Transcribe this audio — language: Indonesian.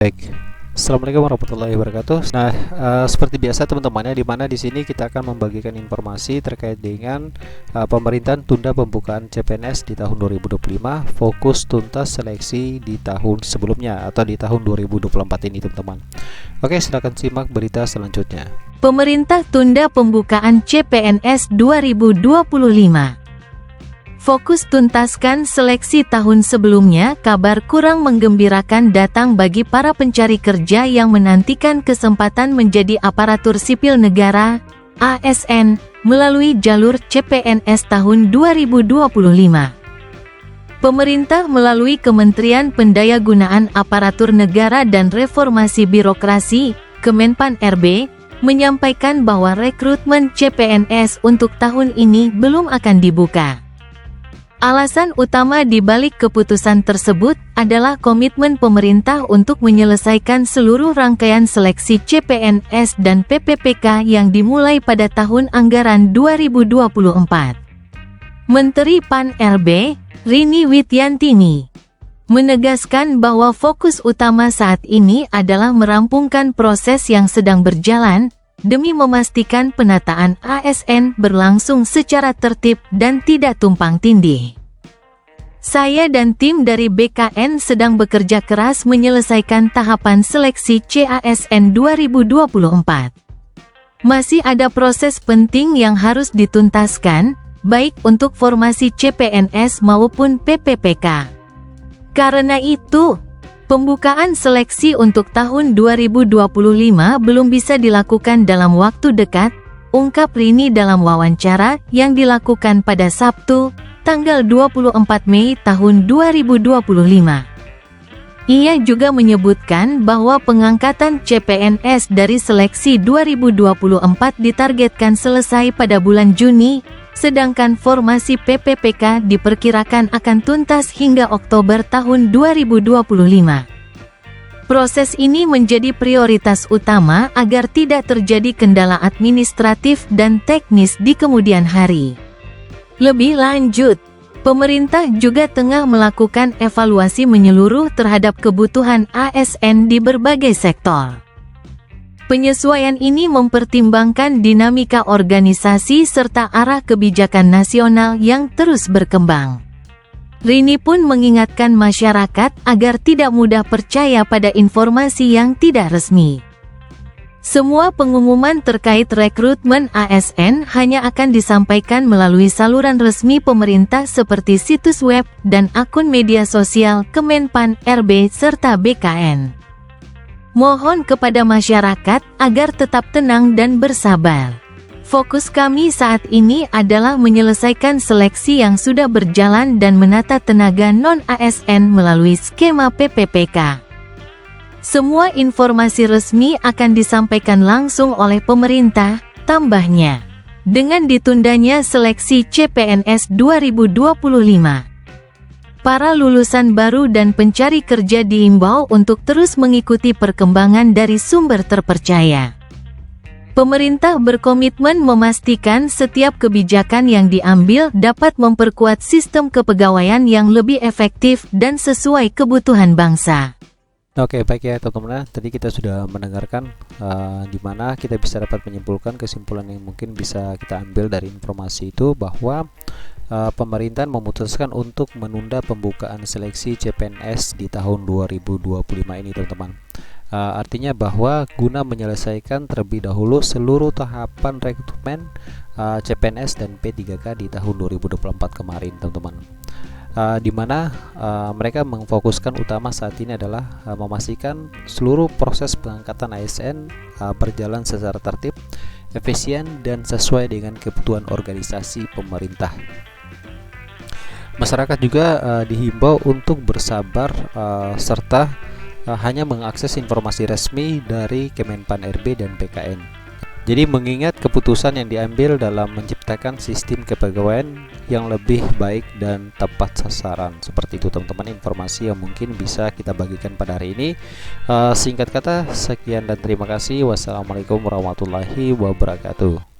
Baik, Assalamualaikum warahmatullahi wabarakatuh. Nah, seperti biasa teman-teman ya, dimana di sini kita akan membagikan informasi terkait dengan pemerintahan tunda pembukaan CPNS di tahun 2025, fokus tuntas seleksi di tahun sebelumnya atau di tahun 2024 ini teman-teman. Oke, silakan simak berita selanjutnya. Pemerintah tunda pembukaan CPNS 2025. Fokus tuntaskan seleksi tahun sebelumnya. Kabar kurang menggembirakan datang bagi para pencari kerja yang menantikan kesempatan menjadi aparatur sipil negara (ASN) melalui jalur CPNS tahun 2025. Pemerintah melalui Kementerian Pendayagunaan Aparatur Negara dan Reformasi Birokrasi (Kemenpan RB) menyampaikan bahwa rekrutmen CPNS untuk tahun ini belum akan dibuka. Alasan utama di balik keputusan tersebut adalah komitmen pemerintah untuk menyelesaikan seluruh rangkaian seleksi CPNS dan PPPK yang dimulai pada tahun anggaran 2024. Menteri PAN RB, Rini Widyantini, menegaskan bahwa fokus utama saat ini adalah merampungkan proses yang sedang berjalan, demi memastikan penataan ASN berlangsung secara tertib dan tidak tumpang tindih. Saya dan tim dari BKN sedang bekerja keras menyelesaikan tahapan seleksi CASN 2024. Masih ada proses penting yang harus dituntaskan, baik untuk formasi CPNS maupun PPPK. Karena itu, pembukaan seleksi untuk tahun 2025 belum bisa dilakukan dalam waktu dekat, ungkap Rini dalam wawancara yang dilakukan pada Sabtu, tanggal 24 Mei tahun 2025. Ia juga menyebutkan bahwa pengangkatan CPNS dari seleksi 2024 ditargetkan selesai pada bulan Juni, sedangkan formasi PPPK diperkirakan akan tuntas hingga Oktober tahun 2025. Proses ini menjadi prioritas utama agar tidak terjadi kendala administratif dan teknis di kemudian hari. Lebih lanjut, pemerintah juga tengah melakukan evaluasi menyeluruh terhadap kebutuhan ASN di berbagai sektor. Penyesuaian ini mempertimbangkan dinamika organisasi serta arah kebijakan nasional yang terus berkembang. Rini pun mengingatkan masyarakat agar tidak mudah percaya pada informasi yang tidak resmi. Semua pengumuman terkait rekrutmen ASN hanya akan disampaikan melalui saluran resmi pemerintah seperti situs web dan akun media sosial Kemenpan RB serta BKN. Mohon kepada masyarakat agar tetap tenang dan bersabar. Fokus kami saat ini adalah menyelesaikan seleksi yang sudah berjalan dan menata tenaga non-ASN melalui skema PPPK. Semua informasi resmi akan disampaikan langsung oleh pemerintah, tambahnya. Dengan ditundanya seleksi CPNS 2025. Para lulusan baru dan pencari kerja diimbau untuk terus mengikuti perkembangan dari sumber terpercaya. Pemerintah berkomitmen memastikan setiap kebijakan yang diambil dapat memperkuat sistem kepegawaian yang lebih efektif dan sesuai kebutuhan bangsa. Oke, baik ya teman-teman. Tadi kita sudah mendengarkan di mana kita bisa dapat menyimpulkan kesimpulan yang mungkin bisa kita ambil dari informasi itu bahwa pemerintahan memutuskan untuk menunda pembukaan seleksi CPNS di tahun 2025 ini teman-teman. Artinya bahwa guna menyelesaikan terlebih dahulu seluruh tahapan rekrutmen CPNS dan P3K di tahun 2024 kemarin teman-teman. Di mana mereka memfokuskan utama saat ini adalah memastikan seluruh proses pengangkatan ASN berjalan secara tertib, efisien, dan sesuai dengan kebutuhan organisasi pemerintah. Masyarakat juga dihimbau untuk bersabar serta hanya mengakses informasi resmi dari Kemenpan RB dan BKN. Jadi mengingat keputusan yang diambil dalam menciptakan sistem kepegawaian yang lebih baik dan tepat sasaran. Seperti itu teman-teman informasi yang mungkin bisa kita bagikan pada hari ini. Singkat kata, sekian dan terima kasih. Wassalamualaikum warahmatullahi wabarakatuh.